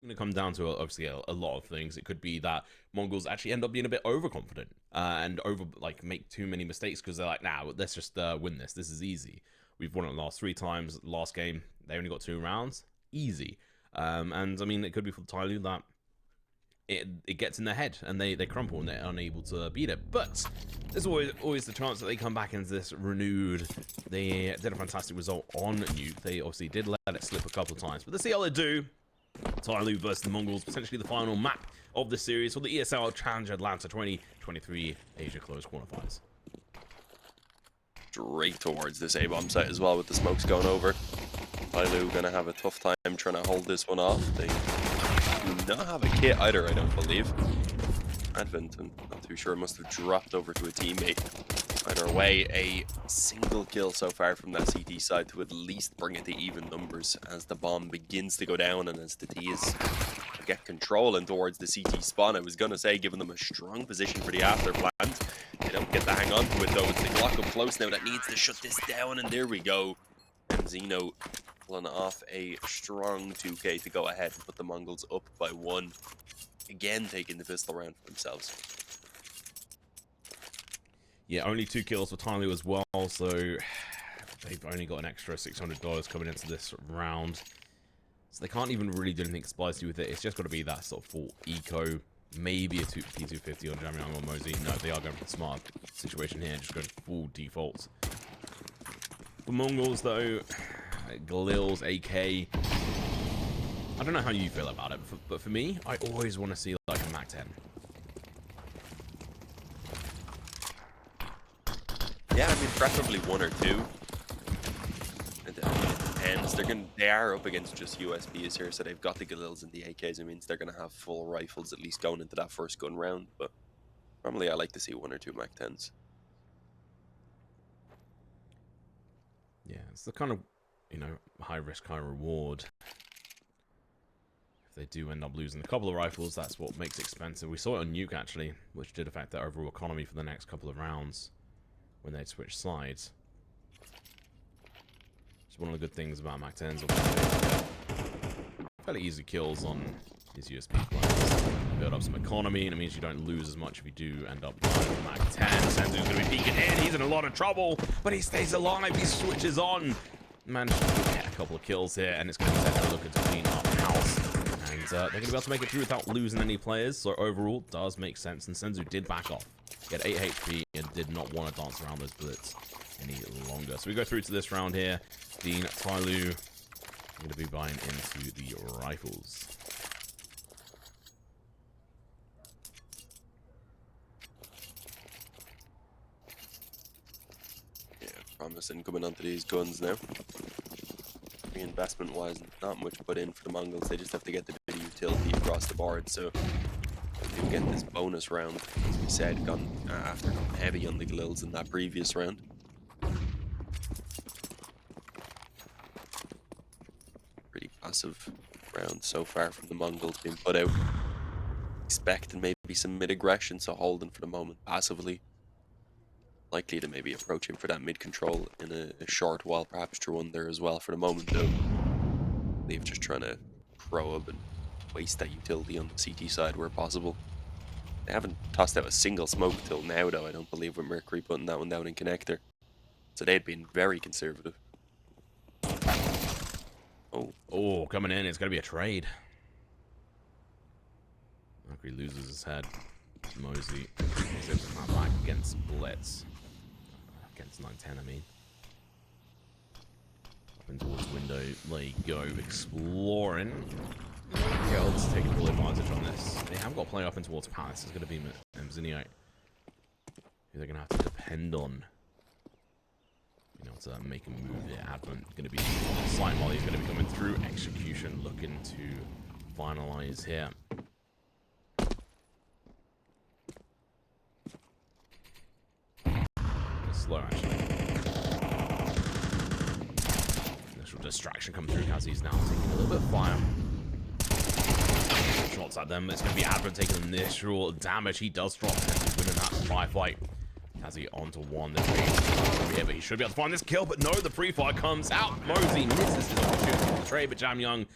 going to come down to obviously a lot of things. It could be that Mongols actually end up being a bit overconfident and make too many mistakes because they're like, nah, let's just win this. This is easy. We've won it the last 3 times. Last game, they only got 2 rounds. Easy. And I mean, it could be for the TYLOO that it gets in their head and they crumple and they're unable to beat it. But there's always the chance that they come back into this renewed. They did a fantastic result on Nuke. They obviously did let it slip a couple of times, but let's see how they do. TYLOO versus the Mongols, potentially the final map of the series for the ESL Challenger Atlanta 2023 Asia Closed Qualifiers. Straight towards this A-bomb site as well with the smokes going over. TYLOO gonna have a tough time trying to hold this one off. They do not have a kit either, I don't believe. Advent, I'm not too sure, must have dropped over to a teammate. Either way, a single kill so far from that CT side to at least bring it to even numbers as the bomb begins to go down and as the T's get control and towards the CT spawn. I was going to say, giving them a strong position for the after plant. They don't get to hang on to it though. It's the Glock up close now that needs to shut this down, and there we go. And Zeno pulling off a strong 2K to go ahead and put the Mongols up by 1. Again, taking the pistol round for themselves. Yeah, only 2 kills for TYLOO as well, so they've only got an extra $600 coming into this round. So they can't even really do anything spicy with it. It's just got to be that sort of full eco, maybe a P250 on JamYoung or Mosey. No, they are going for the smart situation here, just going full defaults. For Mongols, though, bLitz, AK, I don't know how you feel about it, but for me, I always want to see like a Mac 10. Yeah, I mean, preferably 1 or 2. It depends. They are up against just USPs here, so they've got the bLitz and the AKs. It means they're going to have full rifles at least going into that first gun round. But normally, I like to see 1 or 2 Mac 10s. Yeah, it's the kind of, high risk, high reward. If they do end up losing a couple of rifles, that's what makes it expensive. We saw it on Nuke, actually, which did affect their overall economy for the next couple of rounds when they switch sides. It's one of the good things about Mac 10s. Fairly easy kills on these USB players. Build up some economy, and it means you don't lose as much if you do end up dying with Mac 10. Senzu's going to be peeking in. He's in a lot of trouble, but he stays alive. He switches on. Managed to get a couple of kills here, and it's going to be set looking to clean up house. And they're going to be able to make it through without losing any players. So overall, does make sense. And Senzu did back off. He had 8 HP and did not want to dance around those bLitz any longer. So we go through to this round here. The TYLOO going to be buying into the rifles. Yeah, promising coming onto these guns now. Reinvestment wise, not much put in for the Mongols. They just have to get the bit of utility across the board. So they get this bonus round, as we said, gone after going heavy on the bLitz in that previous round. Pretty passive round so far from the Mongols being put out. Expecting maybe some mid-aggression, so holding for the moment passively. Likely to maybe approach him for that mid-control in a short while, perhaps through under as well for the moment, though. They've just trying to probe and waste that utility on the CT side where possible. They haven't tossed out a single smoke till now, though, I don't believe, with Mercury putting that one down in connector. So they'd been very conservative. Oh, coming in. It's going to be a trade. Mercury loses his head. Mosey is able to come back against bLitz. Against 910, I mean. Up in towards window. They go exploring. Girls taking full advantage on this. They have got playing up in towards Palace. It's going to be Mzinio, who they're going to have to depend on. To make a move here. Advent going to be on site while he's going to be coming through. Execution looking to finalize here. Slow, actually. Initial distraction come through as he's now taking a little bit of fire. Shots at them. It's going to be Advent taking initial damage. He does drop, and he's winning that firefight. Kazi onto 1. But he should be able to find this kill, but no, the pre-fire comes out. Mosey misses his opportunity for the trade, but JamYoung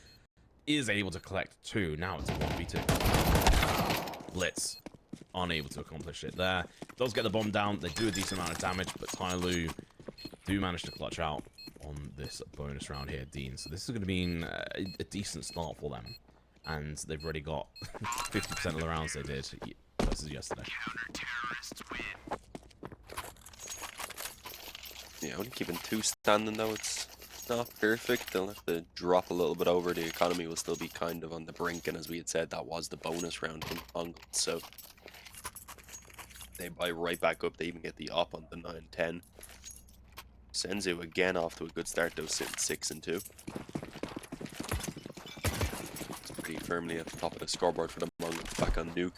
is able to collect 2. Now it's a 1v2. bLitz unable to accomplish it there. Does get the bomb down. They do a decent amount of damage, but TYLOO do manage to clutch out on this bonus round here, Dean. So this is going to be a decent start for them. And they've already got 50% of the rounds they did versus yesterday. Yeah, only keeping 2 standing though. It's not perfect. They'll have to drop a little bit over. The economy will still be kind of on the brink, and as we had said, that was the bonus round from TheMongolz. So they buy right back up. They even get the up on the 9-10. Senzu again off to a good start though, sitting 6 and 2. It's pretty firmly at the top of the scoreboard for TheMongolz, back on Nuke.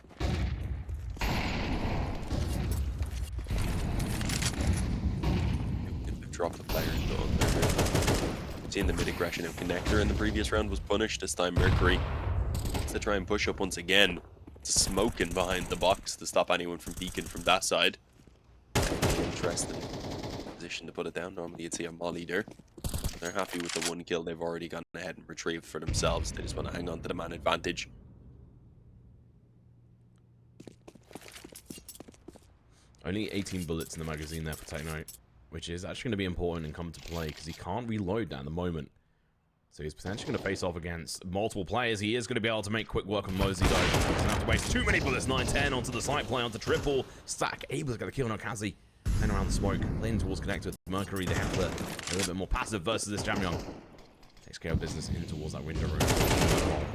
Drop the player seeing the mid aggression of Connector in the previous round was punished. This time Mercury to try and push up once again. It's smoking behind the box to stop anyone from peeking from that side. Interesting position to put it down. Normally you'd see a molly there. They're happy with the 1 kill they've already gone ahead and retrieved for themselves. They just want to hang on to the man advantage. Only 18 bullets in the magazine there for Techno, which is actually going to be important and come to play because he can't reload at the moment. So he's potentially going to face off against multiple players. He is going to be able to make quick work on Mosey though. He's going to have to waste too many bullets. 9-10 onto the side play, onto triple. Stack able to get the kill on Kazi. Then around the smoke, leaning towards Connector. Mercury, they have to a little bit more passive versus this JamYoung. Takes care of business in towards that window room.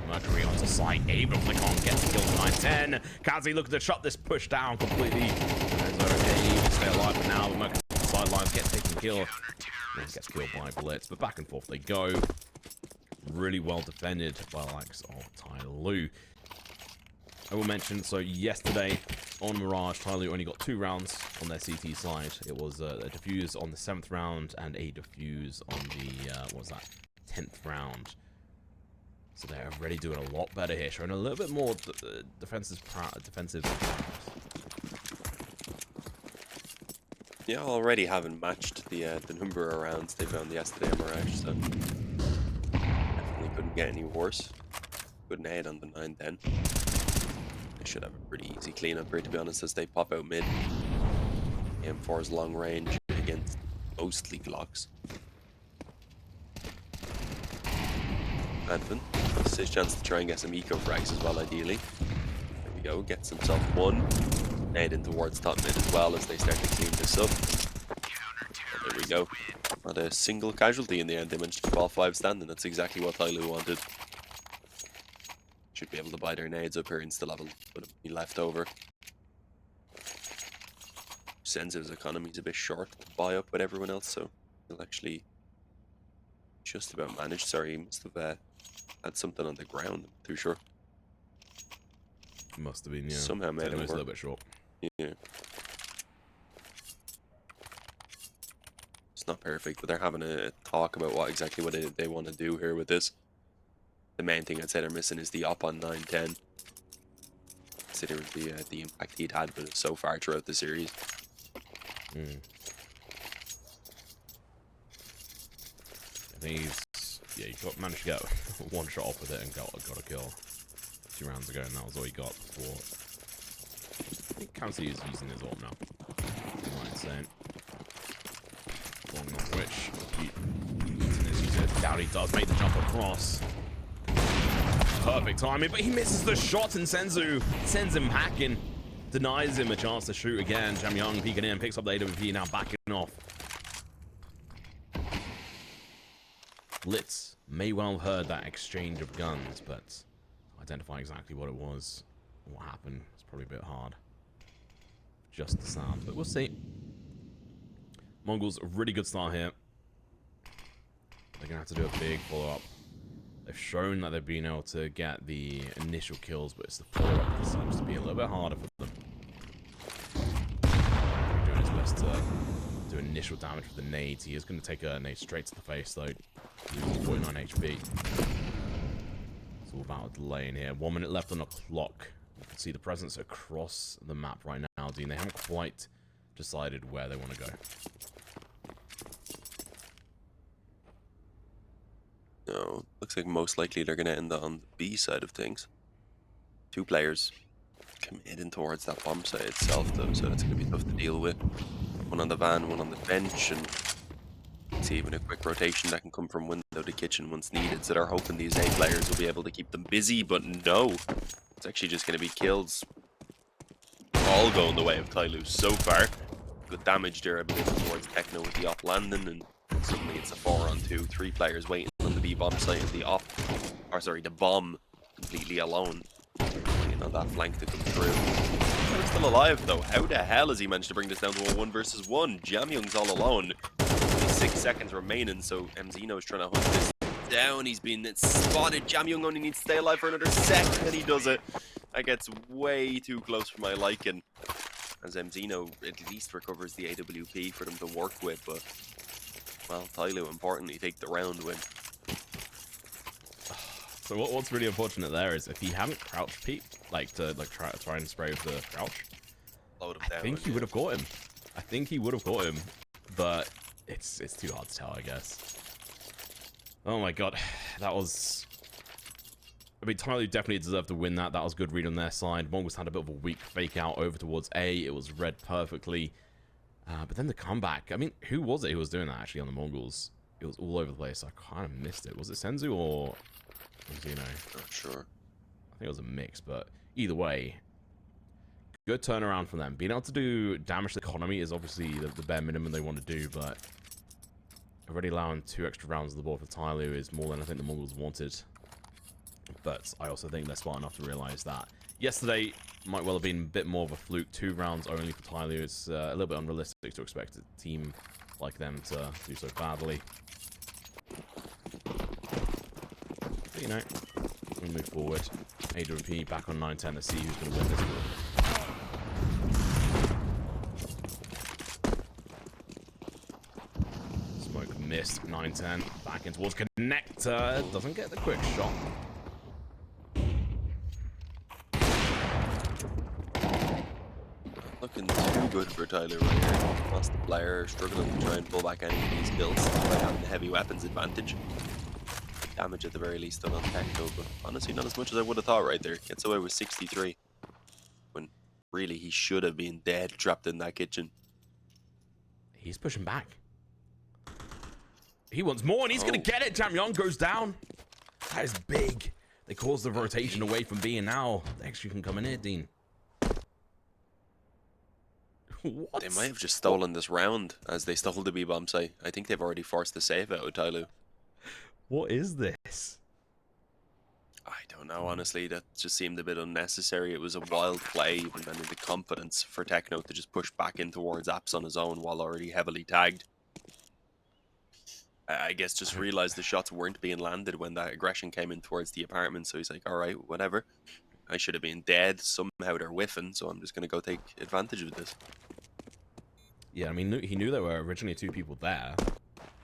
Mercury onto site, able to flick on, gets the kill 9-10. Kazi looking to shut this push down completely. Able to stay alive for now, but Mercury sidelines gets taken kill. And gets killed by bLitz, but back and forth they go. Really well defended by the likes of TYLOO. I will mention, so yesterday on Mirage, TYLOO only got 2 rounds on their CT side. It was a defuse on the 7th round and a defuse on the, what was that, 10th round. So they're already doing a lot better here, showing a little bit more defensive. Yeah, already having matched the number of rounds they found yesterday in Mirage, so definitely couldn't get any worse. Couldn't head on the 9-10. They should have a pretty easy cleanup here, to be honest, as they pop out mid. M4's long range against mostly Glocks. Advent, this is his chance to try and get some eco frags as well, ideally. There we go, gets himself 1. Heading towards top mid as well as they start to clean this up. And there we go. Not a single casualty in the end. They managed to keep all 5 standing. That's exactly what TYLOO wanted. Should be able to buy their nades up here and still have a bit of money left over. Senzu's economy's a bit short to buy up with everyone else, so he'll actually just about manage. Sorry, he must have had something on the ground. I'm too sure. Must have been, yeah. Somehow made him a little bit short. Yeah. It's not perfect, but they're having a talk about what they want to do here with this. The main thing I'd say they're missing is the up on 9-10. Considering the impact he'd had with it so far throughout the series. I think he managed to get 1 shot off with it and got a kill 2 rounds ago, and that was all he got before. I think Kamsi is using his ult now. Insane. Long on which Dowdy does make the jump across. Perfect timing, but he misses the shot, and Senzu sends him packing. Denies him a chance to shoot again. JamYoung peeking in, picks up the AWP, now backing off. bLitz may well have heard that exchange of guns, but identify exactly what it was, what happened, it's probably a bit hard. Just the sound, but we'll see. TheMongolz, a really good start here. They're gonna have to do a big follow-up. They've shown that they've been able to get the initial kills, but it's the follow-up that seems to be a little bit harder for them. Doing his best to do initial damage with the nades. He is going to take a nade straight to the face, though. Losing 49 HP. It's all about a delay in here. 1 minute left on the clock. You can see the presence across the map right now, Dean. They haven't quite decided where they want to go. No, Looks like most likely they're going to end on the B side of things. 2 players committing towards that bomb site itself, though, so that's going to be tough to deal with. One on the van, one on the bench, and see even a quick rotation that can come from window to kitchen once needed. So they're hoping these A players will be able to keep them busy, but no. It's actually just going to be kills all going the way of TYLOO so far. Good damage there, I believe, towards Techno with the op landing, and suddenly it's a 4-on-2. 3 players waiting on the B bomb site, and the bomb completely alone. Waiting on that flank to come through. He's still alive though. How the hell has he managed to bring this down to a 1 versus 1? JamYoung's all alone. Only 6 seconds remaining, so MZino is trying to hunt this down. He's been spotted. JamYoung only needs to stay alive for another second, and he does it. That gets way too close for my liking, as MZino at least recovers the AWP for them to work with, but, well, TYLOO importantly take the round win. So what's really unfortunate there is if he hadn't crouch peeked, like to try and spray with the crouch, Load him I down, think he would have got him. I think he would have got him, but it's too hard to tell, I guess. Oh my god, that was... I mean, TYLOO definitely deserved to win that. That was good read on their side. TheMongolz had a bit of a weak fake out over towards A. It was read perfectly. But then the comeback. I mean, who was it who was doing that actually on the TheMongolz? It was all over the place. I kind of missed it. Was it Senzu or Zeno? Not sure. I think it was a mix, but either way, good turnaround from them. Being able to do damage to the economy is obviously the bare minimum they want to do, but already allowing 2 extra rounds on the board for TYLOO is more than I think the TheMongolz wanted. But I also think they're smart enough to realize that yesterday might well have been a bit more of a fluke. 2 rounds only for TYLOO. It's a little bit unrealistic to expect a team like them to do so badly. But, you know, we'll move forward. AWP back on 9-10 to see who's going to win this one. Smoke missed. 9-10 back in towards connector. Doesn't get the quick shot. Looking too good for TYLOO right here. Lost the player, struggling to try and pull back any of these kills by having the heavy weapons advantage. Damage at the very least on Techno, but honestly not as much as I would have thought right there. Gets away with 63. When really he should have been dead, trapped in that kitchen. He's pushing back. He wants more, and he's going to get it. JamYoung goes down. That is big. They caused the rotation away from B, and now the extra can come in here, Dean. What? They might have just stolen this round as they stole the B bomb site. I think they've already forced the save out of TYLOO. What is this? I don't know, honestly. That just seemed a bit unnecessary. It was a wild play, even then, in the confidence for Techno to just push back in towards Apps on his own while already heavily tagged. I guess just realized the shots weren't being landed when that aggression came in towards the apartment, so he's like, alright, whatever. I should have been dead. Somehow they're whiffing, so I'm just going to go take advantage of this. Yeah, I mean, he knew there were originally 2 people there.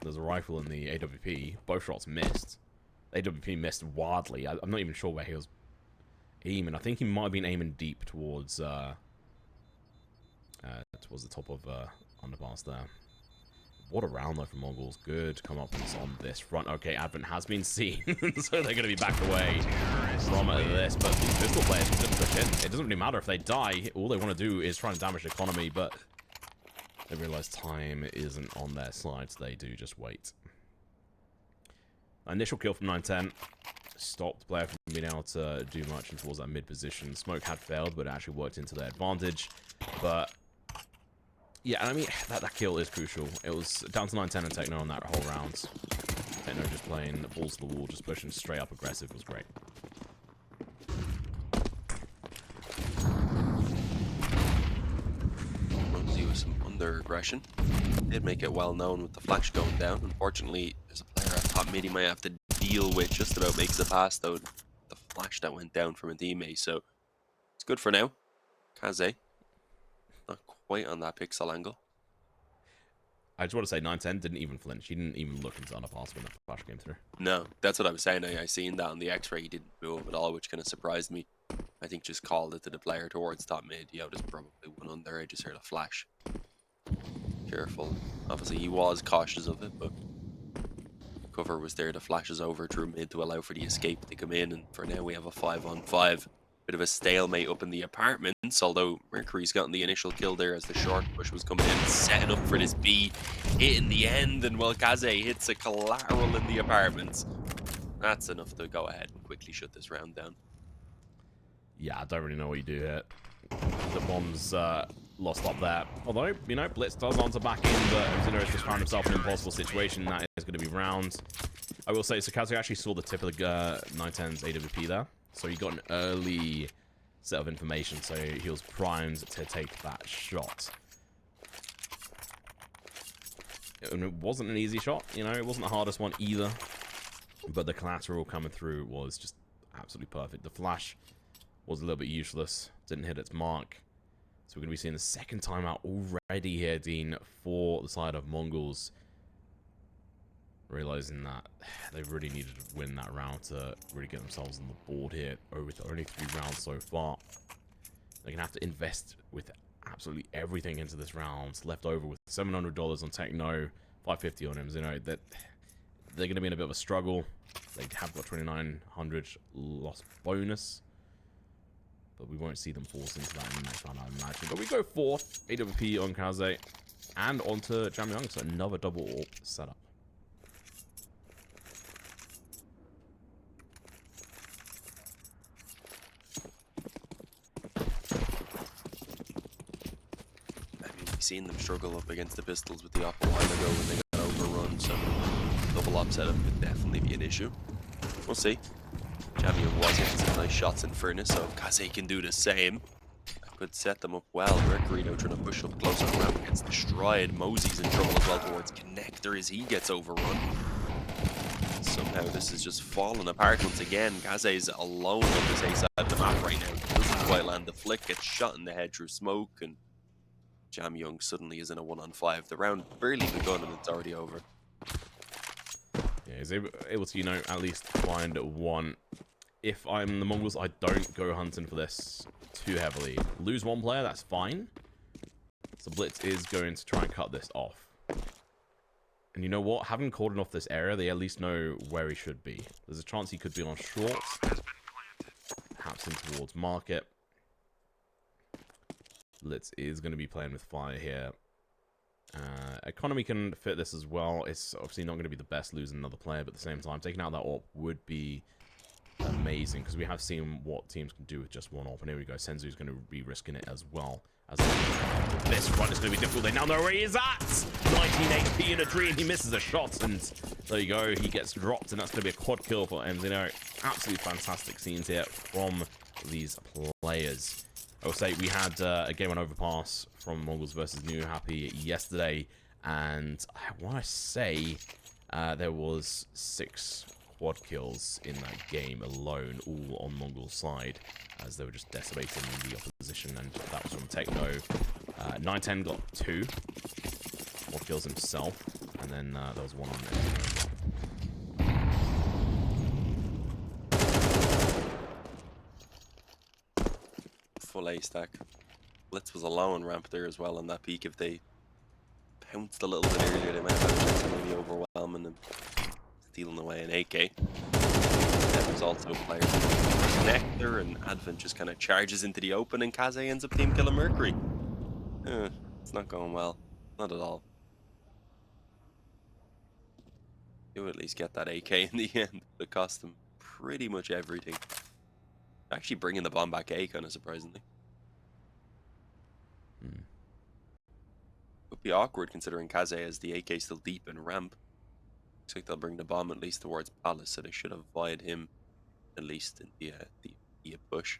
There's a rifle in the AWP. Both shots missed. AWP missed wildly. I'm not even sure where he was aiming. I think he might have been aiming deep towards the top of underpass there. What a round though from TheMongolz. Good come up on this front. Okay, Advent has been seen, so they're going to be backed away from this. But these pistol players can just push in. It doesn't really matter if they die. All they want to do is try and damage the economy, but they realize time isn't on their side, so they do just wait. Initial kill from 9-10 stopped the player from being able to do much towards that mid position. Smoke had failed, but it actually worked into their advantage. But yeah, I mean, that kill is crucial. It was down to 9-10 and Techno on that whole round. Techno just playing balls to the wall, just pushing straight up aggressive was great. Mumsy with some under aggression. Did make it well known with the flash going down. Unfortunately, there's a player at top mid he might have to deal with. Just about makes it past though. The flash that went down from a teammate, so it's good for now. Kaze. Not quite on that pixel angle. I just want to say 9-10 didn't even flinch. He didn't even look into underpass when the flash came through. No, that's what I was saying. I seen that on the X-ray. He didn't move at all, which kind of surprised me. I think just called it to the player towards top mid. Yeah, there's probably one on there. I just heard a flash. Careful. Obviously, he was cautious of it, but Cover was there. The flashes over through mid to allow for the escape to come in. And for now, we have a 5-on-5. Bit of a stalemate up in the apartments, although Mercury's gotten the initial kill there as the short push was coming in, setting up for this B hit in the end. And while Kaze hits a collateral in the apartments, that's enough to go ahead and quickly shut this round down. Yeah, I don't really know what you do here. The bomb's lost up there. Although, you know, bLitz does answer back in, but Zeno just found himself in an impossible situation. That is going to be round. I will say, Sakazu actually saw the tip of the 910's AWP there. So he got an early set of information, so he was primed to take that shot. And it wasn't an easy shot, you know, it wasn't the hardest one either. But the collateral coming through was just absolutely perfect. The flash was a little bit useless, didn't hit its mark. So we're going to be seeing the second timeout already here, Dean, for the side of Mongols. Realizing that they really needed to win that round to really get themselves on the board here. With only 3 rounds so far, they're going to have to invest with absolutely everything into this round. Left over with $700 on Techno, 550 on him. You know, that they're going to be in a bit of a struggle. They have got 2,900 loss bonus, but we won't see them force into that in the next round, I imagine. But we go 4th, AWP on Kaze, and onto JamYoung, so another double AWP setup. Seen them struggle up against the pistols with the op a while ago when they got overrun, so double op setup could definitely be an issue. We'll see. JamYoung was getting some nice shots in Furnace, so if Kaze can do the same, that could set them up well. Mercury now trying to push up close on the ramp against the Stride. Mosey's in trouble as well towards Connector as he gets overrun. Somehow this is just falling apart once again. Kaze's alone on this A side of the map right now. Doesn't quite land the flick, gets shot in the head through smoke, and JamYoung suddenly is in a 1-on-5. The round barely begun and it's already over. Yeah, he's able to, you know, at least find one. If I'm the Mongols, I don't go hunting for this too heavily. Lose one player, that's fine. So bLitz is going to try and cut this off. And you know what? Having cordoned off this area, they at least know where he should be. There's a chance he could be on short. Perhaps in towards market. bLitz is going to be playing with fire here. Economy can fit this as well. It's obviously not going to be the best losing another player, but at the same time, taking out that AWP would be amazing, because we have seen what teams can do with just one AWP. And here we go. Senzu's going to be risking it as well. As this run is going to be difficult. They now know where he is at. 19 HP in a dream. He misses a shot, and there you go. He gets dropped, and that's going to be a quad kill for MZNO. Absolutely fantastic scenes here from these players. I will say we had a game on Overpass from Mongols versus New Happy yesterday, and I want to say there was 6 quad kills in that game alone, all on Mongols' side, as they were just decimating the opposition, and that was from Techno. 910 got 2 quad kills himself, and then there was 1 on MZNO. Full A stack. bLitz was alone ramp there as well on that peak. If they pounced a little bit earlier, they might have had a chance of maybe overwhelming and stealing away an AK. There's also players Connector, and Advent just kind of charges into the open, and Kaze ends up team killing Mercury. It's not going well. Not at all. You at least get that AK in the end. It cost them pretty much everything. Actually bringing the bomb back A, kind of surprisingly. Would be awkward considering Kaze has the AK still deep in ramp. Looks like they'll bring the bomb at least towards Palace, so they should avoid him at least in the push.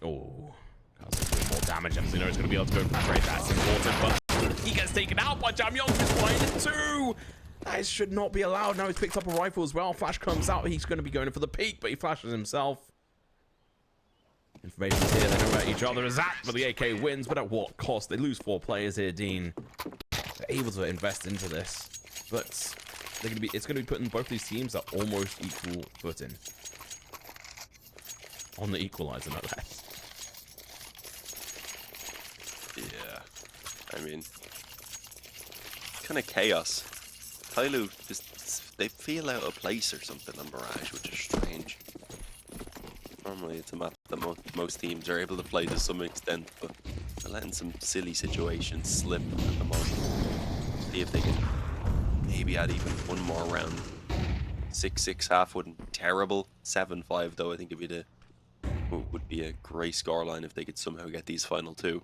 Oh, Kaze more damage. MZNO is going to be able to go for trade. That's important, but he gets taken out by JamYoung, who's flying in 2. That should not be allowed. Now he's picked up a rifle as well. Flash comes out. He's going to be going for the peak, but he flashes himself. Information's here. They know where each other is at, but the AK wins. But at what cost? They lose 4 players here, Dean. They're able to invest into this, but it's going to be putting both these teams at almost equal footing. on the equalizer, no less. Yeah, I mean, kind of chaos. TYLOO just, they feel out of place or something on Mirage, which is strange. Normally it's a map that most teams are able to play to some extent, but they're letting some silly situations slip at the moment. See if they can maybe add even one more round. 6-6 half wouldn't be terrible. 7-5 though, I think would be a great scoreline if they could somehow get these final two.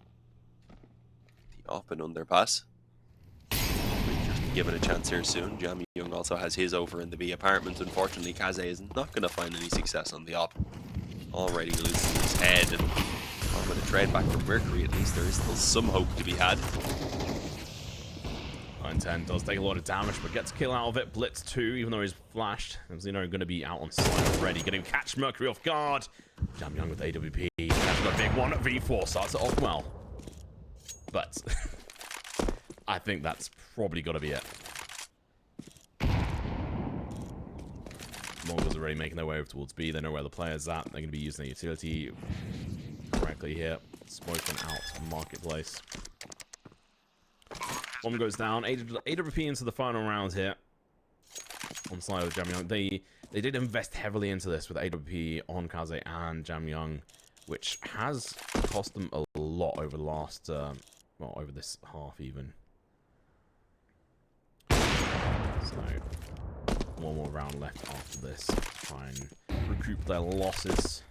The up and underpass. Just given a chance here soon. JamYoung also has his over in the B apartment. Unfortunately, Kaze is not going to find any success on the op. Already losing his head, and with a trade back from Mercury, at least there is still some hope to be had. 9-10 does take a lot of damage, but gets a kill out of it. bLitz 2, even though he's flashed. Zeno going to be out on site already. Going to catch Mercury off guard. JamYoung with AWP. That's the big one. V4 starts it off well. But I think that's probably got to be it. TheMongolz are already making their way over towards B. They know where the player's at. They're going to be using the utility correctly here. Smoking out marketplace. Bomb goes down. AWP into the final round here. On the side of JamYoung. They did invest heavily into this with AWP on Kaze and JamYoung, which has cost them a lot over the last, well, over this half even. So, one more round left after this. Try and recoup their losses.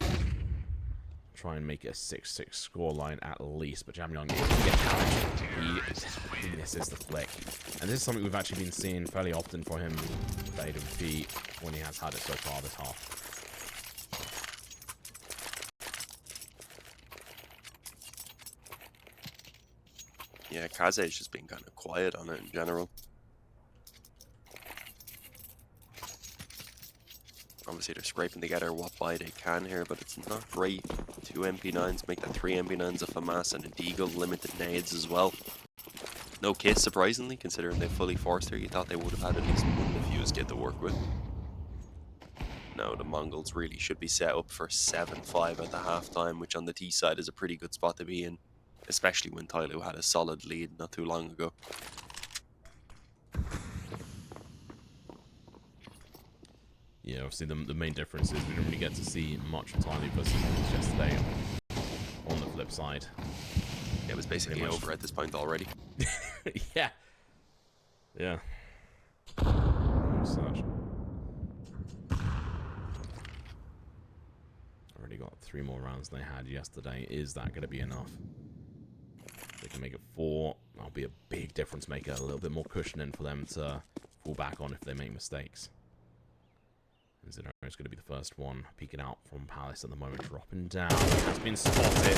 Try and make it a 6-6 scoreline at least, but JamYoung is going to get challenged. He misses the flick. And this is something we've actually been seeing fairly often for him with AWP when he has had it so far this half. Yeah, Kaze has just been kind of quiet on it in general. Obviously, they're scraping together what buy they can here, but it's not great. 2 MP9s, make that 3 MP9s of FAMAS and a Deagle, limited nades as well. No kit, surprisingly, considering they fully forced her. You thought they would have had at least one defuse kit to work with. No, the TheMongolz really should be set up for 7-5 at the halftime, which on the T side is a pretty good spot to be in, especially when TYLOO had a solid lead not too long ago. Yeah, obviously the main difference is we didn't really get to see much of TYLOO versus yesterday on the flip side. Yeah, it was basically over at this point already. Yeah. Yeah. Such. Already got 3 more rounds than they had yesterday. Is that going to be enough? If they can make it 4, that'll be a big difference maker. A little bit more cushioning for them to fall back on if they make mistakes. Zeno is going to be the first one peeking out from Palace at the moment, dropping down. Has been spotted.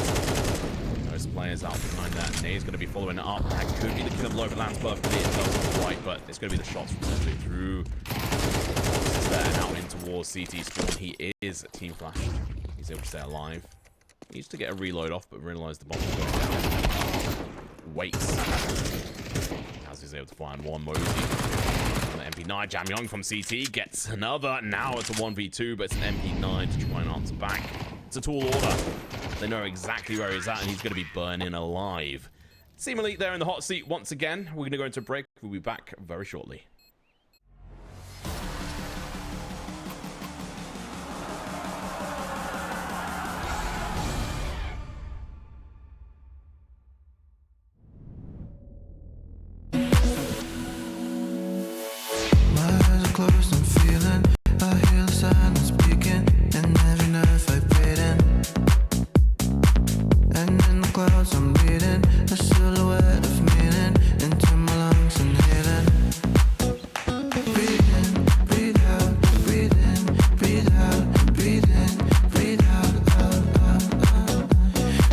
Those players out behind that. Nade's going to be following it up. That could be the kill blow for Lance perfectly. It doesn't quite, but it's going to be the shots from essentially through. There and out in towards CT spawn. He is team flashed. He's able to stay alive. Needs to get a reload off, but realised the bomb was going down. Waits. As he's able to find one Mosey. MP9, JamYoung from CT gets another. Now it's a 1v2, but it's an MP9 to try and answer back. It's a tall order. They know exactly where he's at, and he's going to be burning alive. Seemingly, they're in the hot seat once again. We're going to go into a break. We'll be back very shortly. Close, I'm feeling, I hear the silence speaking, and every nerve vibrating. And in the clouds I'm reading, a silhouette of meaning, into my lungs inhaling. Breathe in, breathe out, breathe in, breathe out, breathe in, breathe out, out, out, out.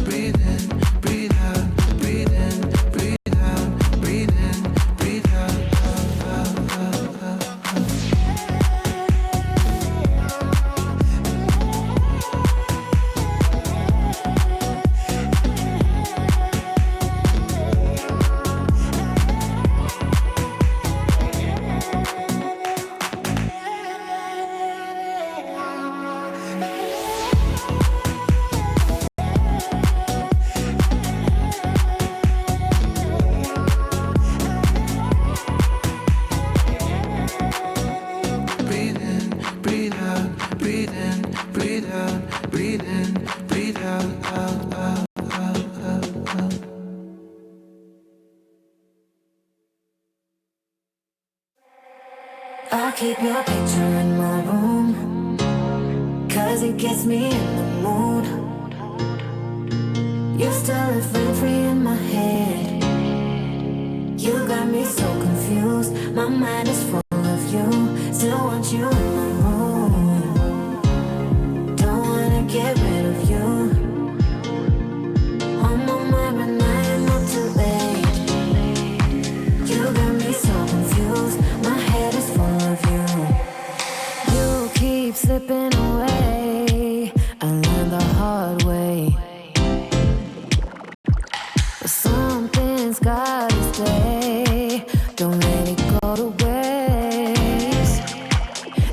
Breathe in, breathe out, breathe in, breathe out, breathe in, breathe out, out, out, out, out. breathe in, breathe out, out, out, out, out, out. I keep your picture in my room, 'cause it gets me in the mood. You still live rent free in my head. You got me so confused. My mind is full of you. Still want you in my room. Don't wanna get rid of you. On my mind, but I am up too late. You got me so confused. My head is full of you. You keep slipping away. I learned the hard way. But something's gotta stay. Don't let it go to waste.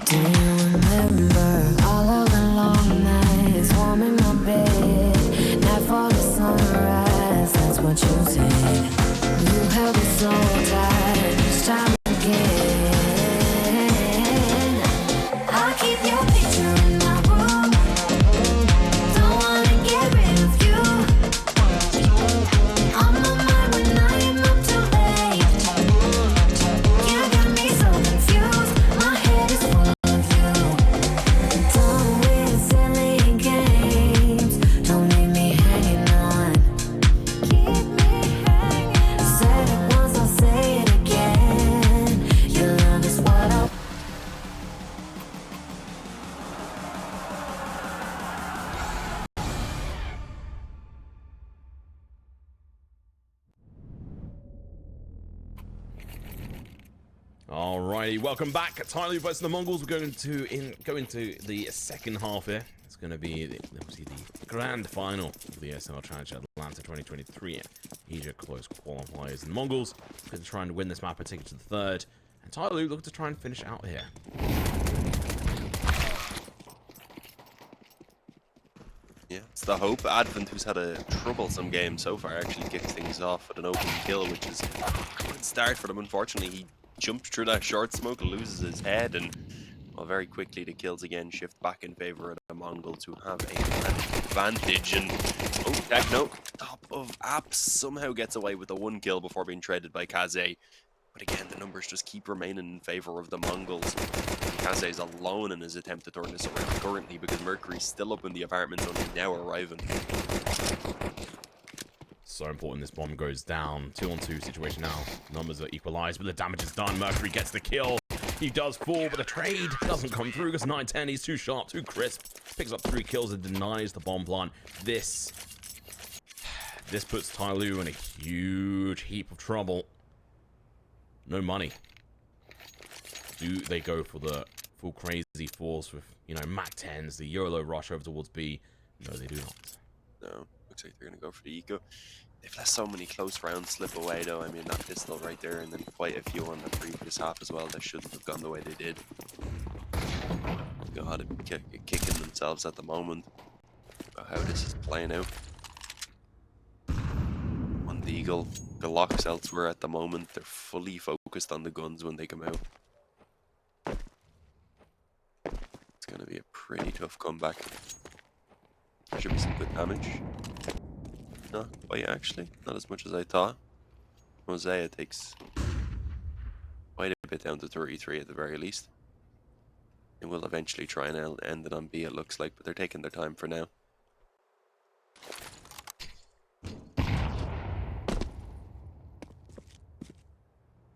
Do you remember all of the long nights, warm in my bed, nightfall to sunrise? That's what you said. You held me so tight, each time again. I keep your picture in my room. Don't wanna get rid of you. On my mind when I am up too late. You got me so confused. My head is full of you. Done with silly games. Don't leave me hanging on. Keep me hanging. Said it once, I'll say it again. Your love is what I Alrighty, welcome back. TYLOO versus the Mongols. We're going to go into the second half here. It's going to be obviously the grand final of the ESL Challenger Atlanta 2023 Asia close qualifiers. And the Mongols going to try and win this map and take it to the third. And TYLOO looking to try and finish out here. Yeah, it's the hope. Advent, who's had a troublesome game so far, actually kicks things off with an open kill, which is a good start for them. Unfortunately, he jumped through that short smoke, loses his head, and well, very quickly the kills again shift back in favor of the Mongols, who have a advantage. And oh, Techno, top of apps, somehow gets away with the one kill before being traded by Kaze. But again, the numbers just keep remaining in favor of the Mongols. Kaze is alone in his attempt to turn this around currently, because Mercury's still up in the apartment, only now arriving. So important this bomb goes down. 2-on-2 situation now. Numbers are equalized, but the damage is done. Mercury gets the kill. He does fall, but the trade doesn't come through because 9-10, he's too sharp, too crisp. Picks up 3 kills and denies the bomb plant. This puts TYLOO in a huge heap of trouble. No money. Do they go for the full crazy force with, you know, Mac 10s, the YOLO rush over towards B? No, they do not. No, looks like they're going to go for the eco. They've let so many close rounds slip away, though. I mean, that pistol right there, and then quite a few on the previous half as well that shouldn't have gone the way they did. God, kicking themselves at the moment about how this is playing out. On the Eagle, the locks elsewhere at the moment. They're fully focused on the guns when they come out. It's going to be a pretty tough comeback. There should be some good damage. Not quite, actually. Not as much as I thought. Mosaic takes quite a bit down to 33 at the very least. They will eventually try and end it on B, it looks like, but they're taking their time for now.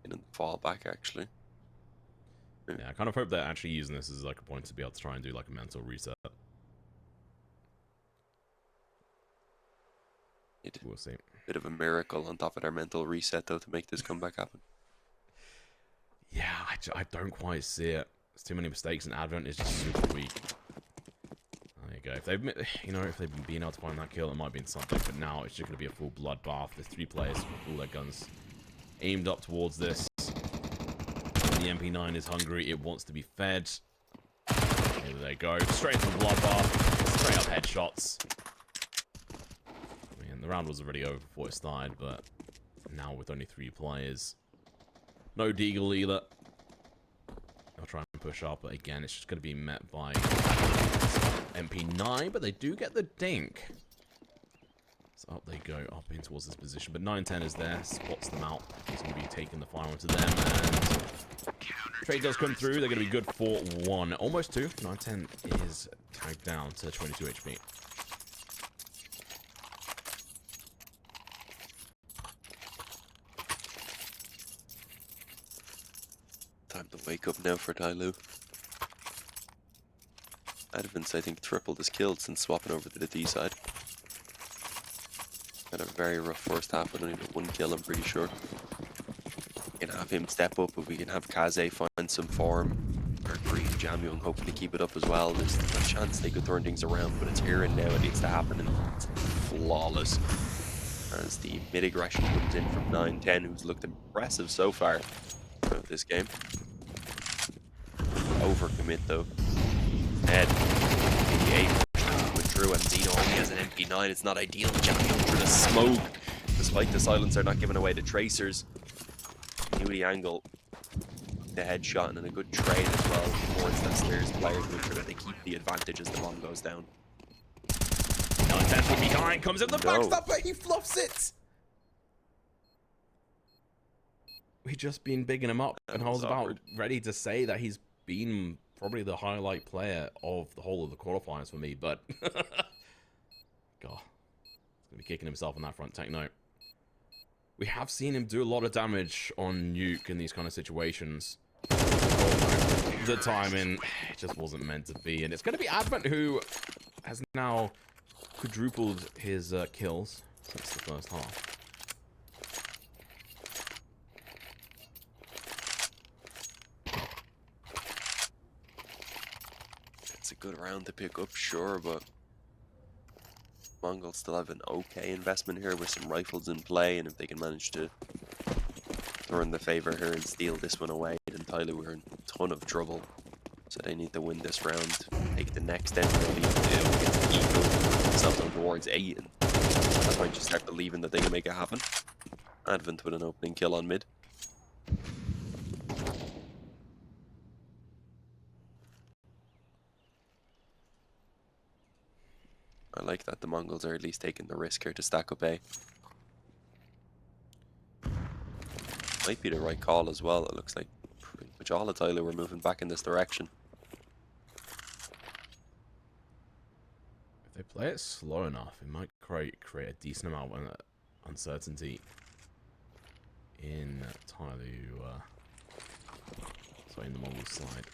And fall back, actually. Yeah, I kind of hope they're actually using this as like a point to be able to try and do like a mental reset. We'll see. Bit of a miracle on top of their mental reset, though, to make this comeback happen. Yeah, I don't quite see it. There's too many mistakes, and Advent is just super weak. There you go. If they've, you know, if they've been able to find that kill, it might be in something. But now it's just going to be a full bloodbath. There's 3 players with all their guns aimed up towards this. The MP9 is hungry. It wants to be fed. Here they go. Straight into the bloodbath. Straight up headshots. The round was already over before it started, but now with only 3 players, no Deagle either. They'll try and push up, but again, it's just going to be met by MP9, but they do get the dink. So up they go, up in towards this position. But 9-10 is there, spots them out. He's going to be taking the fire onto them. And trade does come through. They're going to be good for 1. Almost 2. 9-10 is tagged down to 22 HP. Time to wake up now for TYLOO. Advance, I think, tripled his kills since swapping over to the D side. Had a very rough first half with only 1 kill, I'm pretty sure. We can have him step up, but we can have Kaze find some form. Or Green JamYoung hoping to keep it up as well. There's a chance they could turn things around, but it's here and now. It needs to happen, and it's flawless. As the mid aggression comes in from 9-10, who's looked impressive so far throughout this game. Overcommit though. Ed, went through, and Zeno only has an MP9. It's not ideal. JamYoung through the smoke. Despite the silence, they're not giving away the tracers. Knew the angle. The headshot, and then a good trade as well towards that stairs player to make sure that they keep the advantage as the bomb goes down. 9-10 from behind, comes in the backstab, but he fluffs it! We've just been bigging him up, and I was about ready to say that he's been probably the highlight player of the whole of the qualifiers for me, but God, he's gonna be kicking himself on that front. Take note. We have seen him do a lot of damage on Nuke in these kind of situations. The timing just wasn't meant to be, and it's going to be Advent who has now quadrupled his kills since the first half. It's a good round to pick up, sure, but TheMongolz still have an okay investment here with some rifles in play, and if they can manage to turn the favor here and steal this one away, then TYLOO are in a ton of trouble. So they need to win this round, take the next step, really get equal themselves on towards 8, and at that point you start believing that they can make it happen. Advent with an opening kill on mid. I like that TheMongolz are at least taking the risk here to stack up A. Might be the right call as well. It looks like pretty much all of TYLOO were moving back in this direction. If they play it slow enough, it might create a decent amount of uncertainty in TYLOO. In the TheMongolz side.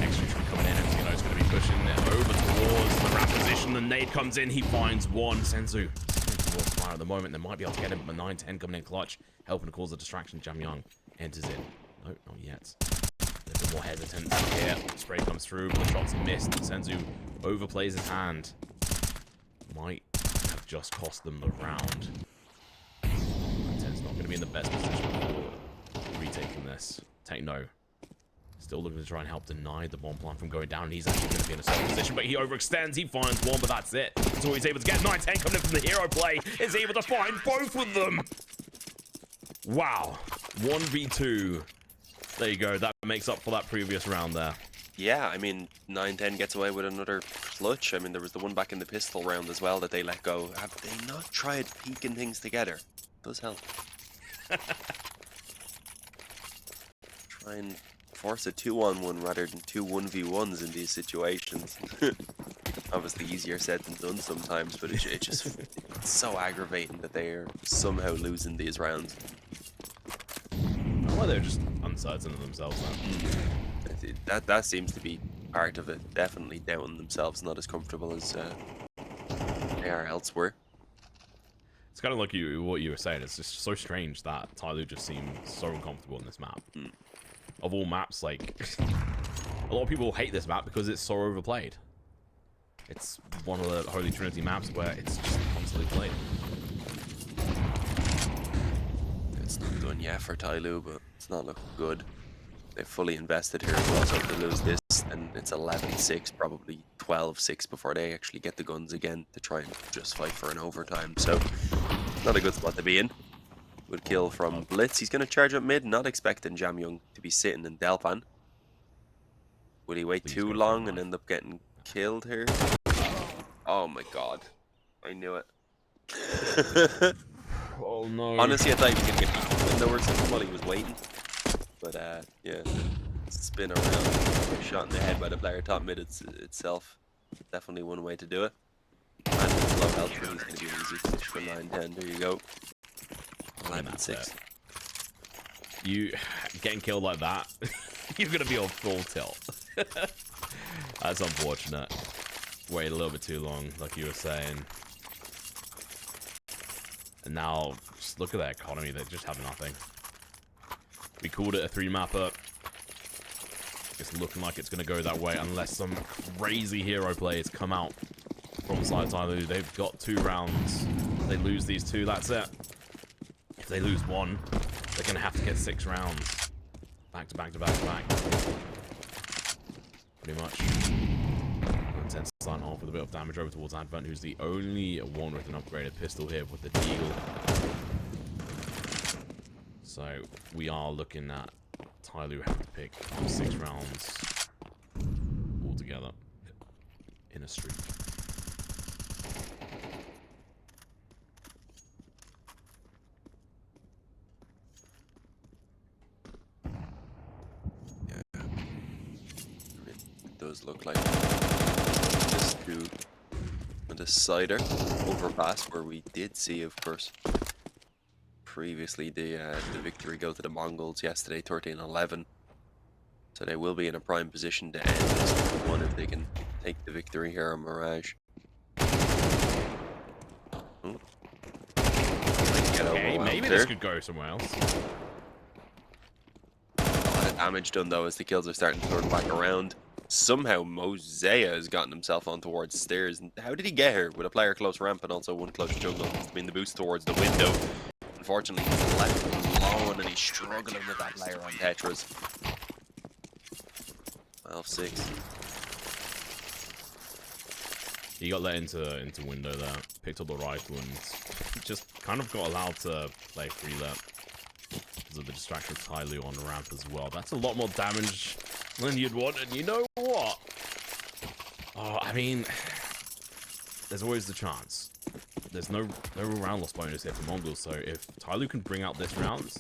Extra tree coming in, and Zeno's going to be pushing it over towards the wrap position. The nade comes in, he finds one. Senzu towards fire at the moment. They might be able to get him, but 9-10 coming in clutch, helping to cause a distraction. JamYoung enters in. No, not yet. A little bit more hesitant here. Spray comes through, but the shot's missed. Senzu overplays his hand. Might have just cost them the round. 9-10's not going to be in the best position for retaking this. Take no. Still looking to try and help deny the bomb plant from going down. And he's actually going to be in a certain position, but he overextends. He finds one, but that's it. That's all he's able to get. 9-10 coming in from the hero play is able to find both of them. Wow. 1v2. There you go. That makes up for that previous round there. Yeah, I mean, 9-10 gets away with another clutch. I mean, there was the one back in the pistol round as well that they let go. Have they not tried peeking things together? It does help. Try and force a 2-on-1 rather than 2 1v1s in these situations. Obviously easier said than done sometimes, but it's it's so aggravating that they are somehow losing these rounds. Well, they're just uncertain of themselves now. That seems to be part of it. Definitely doubting themselves, not as comfortable as they are elsewhere. It's kind of like what you were saying. It's just so strange that TYLOO just seems so uncomfortable in this map. Of all maps, like, a lot of people hate this map because it's so overplayed. It's one of the Holy Trinity maps where it's just constantly played. It's not done yet for TYLOO, but it's not looking good. They've fully invested here as well, so if they lose this, then it's 11-6, probably 12-6 before they actually get the guns again to try and just fight for an overtime. So, not a good spot to be in. Good kill from bLitz. He's going to charge up mid, not expecting JamYoung to be sitting in Delpan. Would he wait Please too go for long a and knife. end up getting killed here? Oh my god. I knew it. Oh no. Honestly, I thought he was going to get beat in the window or something while he was waiting. But, yeah. Spin around. Shot in the head by the player top mid itself. Definitely one way to do it. And with low health, but he's going to be an easy finish for 9-10. There you go. 11-6. You getting killed like that, you're gonna be on full tilt. That's unfortunate. Wait a little bit too long, like you were saying. And now, just look at that economy. They just have nothing. We called it a 3-mapper. It's looking like it's gonna go that way unless some crazy hero players come out from side TYLOO. They've got 2 rounds. If they lose these 2, that's it. If they lose 1, they're going to have to get 6 rounds. Back to back to back to back. Pretty much. Intense starting off with a bit of damage over towards Advent, who's the only one with an upgraded pistol here with the deal. So we are looking at TYLOO having to pick 6 rounds altogether in a streak. Does look like this to the cider overpass where we did see, of course, previously the victory go to the Mongols yesterday, 13-11. So they will be in a prime position to end this one if they can take the victory here on Mirage. Okay, maybe this could go somewhere else. A lot of damage done though as the kills are starting to turn back around. Somehow Mosea has gotten himself on towards stairs. And how did he get here with a player close ramp and also one close jungle? It's been the boost towards the window. Unfortunately, he's left alone and he's struggling with that player on Tetris. 12-6. He got let into window there, picked up the rifle, and just kind of got allowed to play free let because of the distraction of TYLOO on the ramp as well. That's a lot more damage than you'd want, and you know what? Oh, I mean, there's always the chance. There's no round loss bonus here for Mongols, so if TYLOO can bring out this round,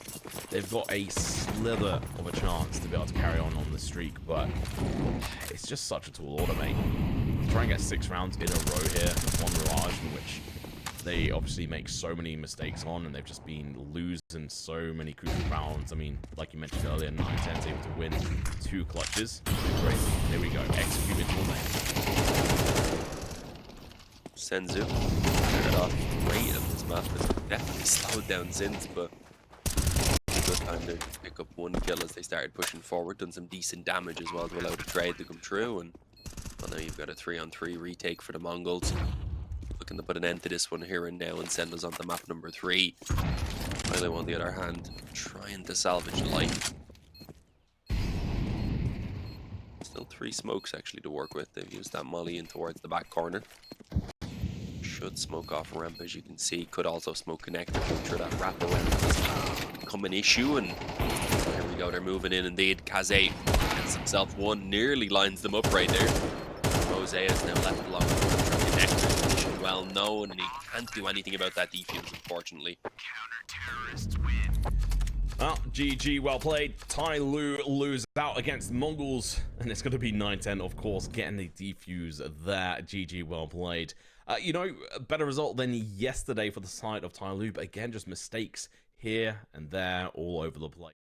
they've got a slither of a chance to be able to carry on the streak, but it's just such a tall order, mate. Try and get 6 rounds in a row here on Mirage, in which they obviously make so many mistakes on, and they've just been losing so many crucial rounds. I mean, like you mentioned earlier, 9-10's able to win 2 clutches. Great. There we go. Executed your name. Senzu started off great on this map. It's definitely slowed down since, but it's a good time to pick up 1 kill as they started pushing forward. Done some decent damage as well to allow the trade to come through. And well, now you've got a 3-on-3 retake for the Mongols. Looking to put an end to this one here and now and send us on to map number 3. TYLOO, on the other hand, trying to salvage life. Still 3 smokes actually to work with. They've used that molly in towards the back corner. Should smoke off ramp, as you can see. Could also smoke connector. I'm sure that wrap around has become an issue. And here we go. They're moving in indeed. Kaze gets himself 1. Nearly lines them up right there. Mosea is now left alone. Connector position well known, and he can't do anything about that defuse, unfortunately. Well, GG, well played. TYLOO lose out against Mongols, and it's going to be 9-10, of course, getting the defuse there. GG, well played. You know, a better result than yesterday for the side of TYLOO, but again, just mistakes here and there all over the place.